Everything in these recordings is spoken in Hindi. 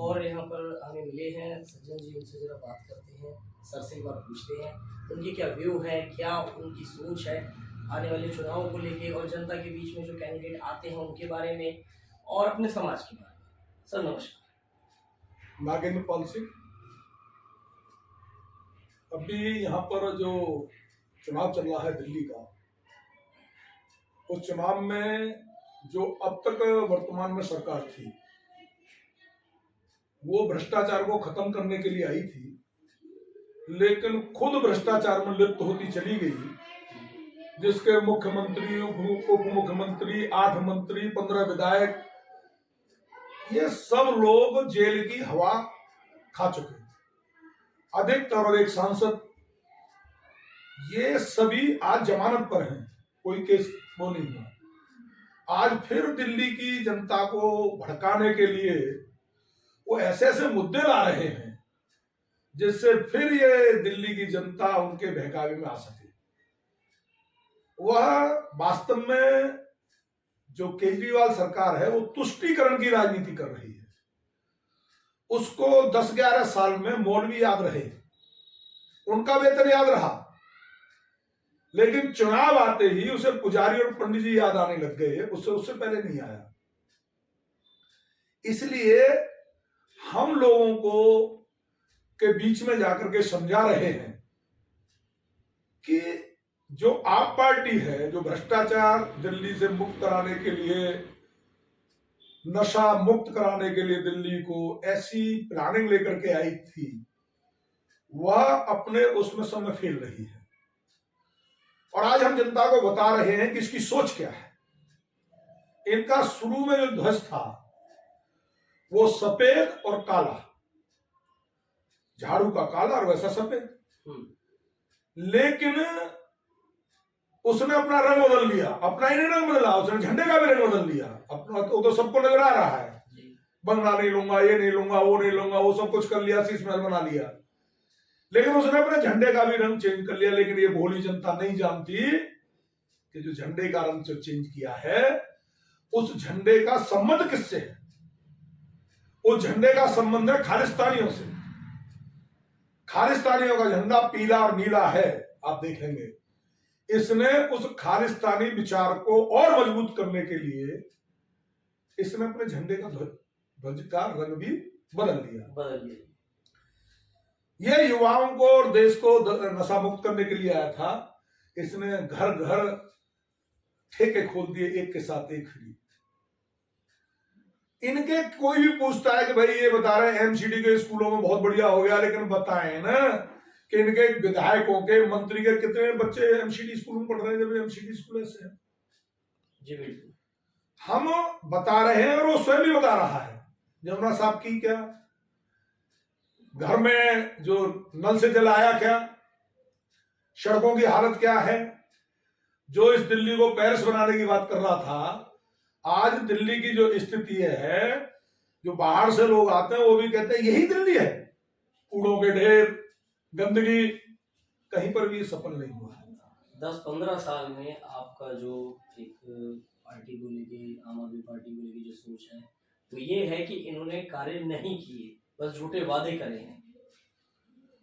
और यहाँ पर हमें मिले हैं सज्जन जी, उनसे जरा बात करते हैं, सर से एक बार पूछते हैं उनकी क्या व्यू है, क्या उनकी सोच है आने वाले चुनाव को लेके, और जनता के बीच में जो कैंडिडेट आते हैं उनके बारे में और अपने समाज के बारे में। सर नमस्कार। नागेंद्र पाल सिंह। अभी यहाँ पर जो चुनाव चल रहा है दिल्ली का, उस चुनाव में जो अब तक वर्तमान में सरकार थी वो भ्रष्टाचार को खत्म करने के लिए आई थी, लेकिन खुद भ्रष्टाचार में लिप्त होती चली गई, जिसके मुख्यमंत्री, उप मुख्यमंत्री, 8 मंत्री, 15 विधायक, ये सब लोग जेल की हवा खा चुके। अधिकतर और एक सांसद, ये सभी आज जमानत पर हैं, कोई केस वो नहीं हुआ। आज फिर दिल्ली की जनता को भड़काने के लिए वो ऐसे ऐसे मुद्दे ला रहे हैं जिससे फिर ये दिल्ली की जनता उनके बहकावे में आ सके। वह वास्तव में जो केजरीवाल सरकार है वो तुष्टीकरण की राजनीति कर रही है। उसको 10-11 साल में मौलवी याद रहे, उनका वेतन याद रहा, लेकिन चुनाव आते ही उसे पुजारी और पंडित जी याद आने लग गए, उससे पहले नहीं आया। इसलिए हम लोगों को के बीच में जाकर के समझा रहे हैं कि जो आप पार्टी है, जो भ्रष्टाचार दिल्ली से मुक्त कराने के लिए, नशा मुक्त कराने के लिए दिल्ली को ऐसी प्लानिंग लेकर के आई थी, वह अपने उसमें समय फेल रही है। और आज हम जनता को बता रहे हैं कि इसकी सोच क्या है। इनका शुरू में जो ध्वज था वो सफेद और काला, झाड़ू का काला और वैसा सफेद, लेकिन उसने अपना रंग बदल लिया, अपना ही नहीं रंग बदला, उसने झंडे का भी रंग बदल लिया अपना। तो सबको नजर आ रहा है, बंगला नहीं लूंगा, ये नहीं लूंगा, वो नहीं लूंगा, वो सब कुछ कर लिया, शीश महल बना लिया, लेकिन उसने अपने झंडे का भी रंग चेंज कर लिया। लेकिन ये भोली जनता नहीं जानती कि जो झंडे का रंग जो चेंज किया है, उस झंडे का संबंध किससे है? उस झंडे का संबंध है खालिस्तानियों से। खालिस्तानियों का झंडा पीला और नीला है, आप देखेंगे। इसने उस खालिस्तानी विचार को और मजबूत करने के लिए इसने अपने झंडे का ध्वज का रंग भी बदल दिया। ये युवाओं को और देश को नशा मुक्त करने के लिए आया था। इसने घर घर ठेके खोल दिए, एक के साथ एक फ्री। इनके कोई भी पूछता है कि भाई ये बता रहे हैं एमसीडी के स्कूलों में बहुत बढ़िया हो गया, लेकिन बताएं ना कि इनके विधायकों के, मंत्री के कितने बच्चे एमसीडी स्कूल में पढ़ रहे हैं, जब एमसीडी स्कूल ऐसे हैं। जी बिल्कुल, हम बता रहे हैं और वो स्वयं भी बता रहा है। जमुना साहब की क्या घर में जो नल से जल आया, क्या सड़कों की हालत क्या है। जो इस दिल्ली को पेरिस बनाने की बात कर रहा था, आज दिल्ली की जो स्थिति है, जो बाहर से लोग आते हैं वो भी कहते हैं यही दिल्ली है। कूड़ों के ढेर, गंदगी, कहीं पर भी सफल नहीं हुआ है। 10-15 साल में आपका जो एक पार्टी को लेके, आम आदमी पार्टी को लेके जो सोच है वो ये है कि इन्होंने कार्य नहीं किए, बस झूठे वादे करे हैं।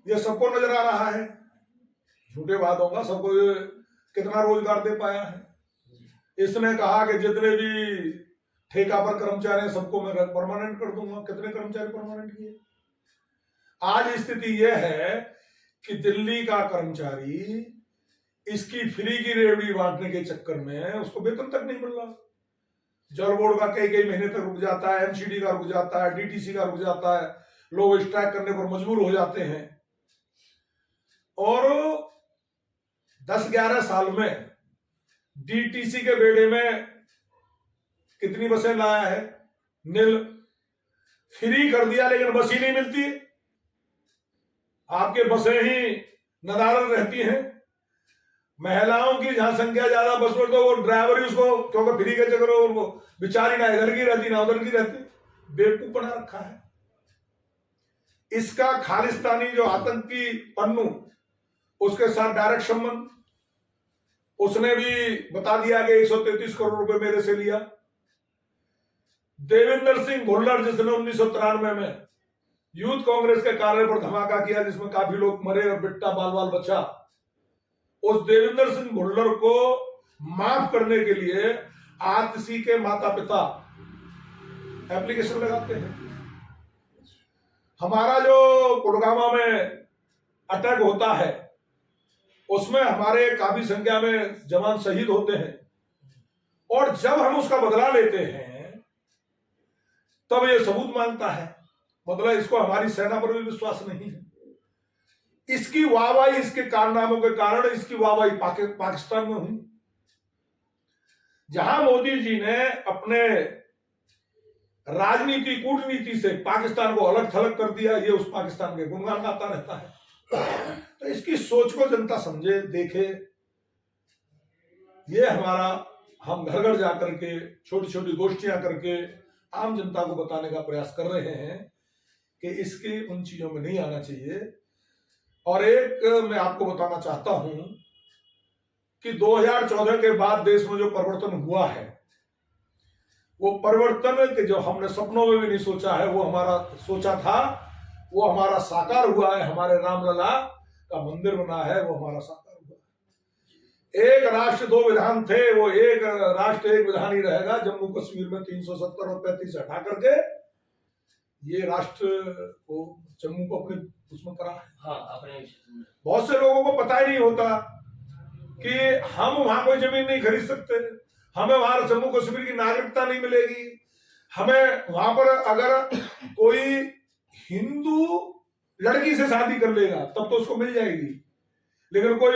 ये सबको नजर आ रहा है, झूठे वादों का। सबको कितना रोजगार दे पाया है। इसने कहा कि जितने भी ठेका पर कर्मचारी हैं सबको मैं परमानेंट कर दूंगा। कितने कर्मचारी परमानेंट किए? आज स्थिति यह है कि दिल्ली का कर्मचारी इसकी फ्री की रेवड़ी बांटने के चक्कर में उसको वेतन तक नहीं मिल रहा। जल बोर्ड का कई महीने तक रुक जाता है, एमसीडी का रुक जाता है, डीटीसी का रुक जाता है, लोग स्ट्राइक करने पर मजबूर हो जाते हैं। और 10-11 साल में डीटीसी के बेड़े में कितनी बसें लाया है? नील। फ्री कर दिया, लेकिन बस ही नहीं मिलती। आपके बसें ही नदारद रहती हैं। महिलाओं की जहां संख्या ज्यादा बस में, तो वो ड्राइवर ही उसको, क्योंकि फ्री के चक्कर में वो बेचारी ना इधर की रहती ना उधर की रहती, बेवकूफ बना रखा है। इसका खालिस्तानी जो आतंकी पन्नू, उसके साथ डायरेक्ट संबंध। उसने भी बता दिया कि 133 करोड़ रुपए मेरे से लिया। देवेंद्र सिंह भुल्लर जिसने 1993 में यूथ कांग्रेस के कार्यालय पर धमाका किया जिसमें काफी लोग मरे और बेटा बाल बाल बचा, उस देवेंद्र सिंह भुल्लर को माफ करने के लिए आतिशी के माता पिता एप्लीकेशन लगाते हैं। हमारा जो गुड़गांव में अटैक होता है उसमें हमारे काफी संख्या में जवान शहीद होते हैं, और जब हम उसका बदला लेते हैं तब ये सबूत मांगता है, मतलब इसको हमारी सेना पर भी विश्वास नहीं है। इसकी वाहवाही, इसके कारनामों के कारण इसकी वाहवाही पाकिस्तान में हुई। जहां मोदी जी ने अपने राजनीति कूटनीति से पाकिस्तान को अलग थलग कर दिया, ये उस पाकिस्तान के गुणगान गाता रहता है। तो इसकी सोच को जनता समझे, देखे। ये हमारा, हम घर घर जाकर के छोटी छोटी गोष्ठियां करके आम जनता को बताने का प्रयास कर रहे हैं कि इसकी उन चीजों में नहीं आना चाहिए। और एक मैं आपको बताना चाहता हूं कि 2014 के बाद देश में जो परिवर्तन हुआ है, वो परिवर्तन के जो हमने सपनों में भी नहीं सोचा है, वो हमारा सोचा था, वो हमारा साकार हुआ है। हमारे रामलला का मंदिर बना है, वो हमारा साकार हुआ है। एक राष्ट्र दो विधान थे, वो एक राष्ट्र एक विधान ही रहेगा। जम्मू कश्मीर में 370 और 35 हटा करके ये राष्ट्र को, जम्मू को अपने उसमें करा है। हाँ, अपने बहुत से लोगों को पता ही नहीं होता कि हम वहां कोई जमीन नहीं खरीद सकते, हमें वहां जम्मू कश्मीर की नागरिकता नहीं मिलेगी, हमें वहां पर अगर कोई हिंदू लड़की से शादी कर लेगा तब तो उसको मिल जाएगी, लेकिन कोई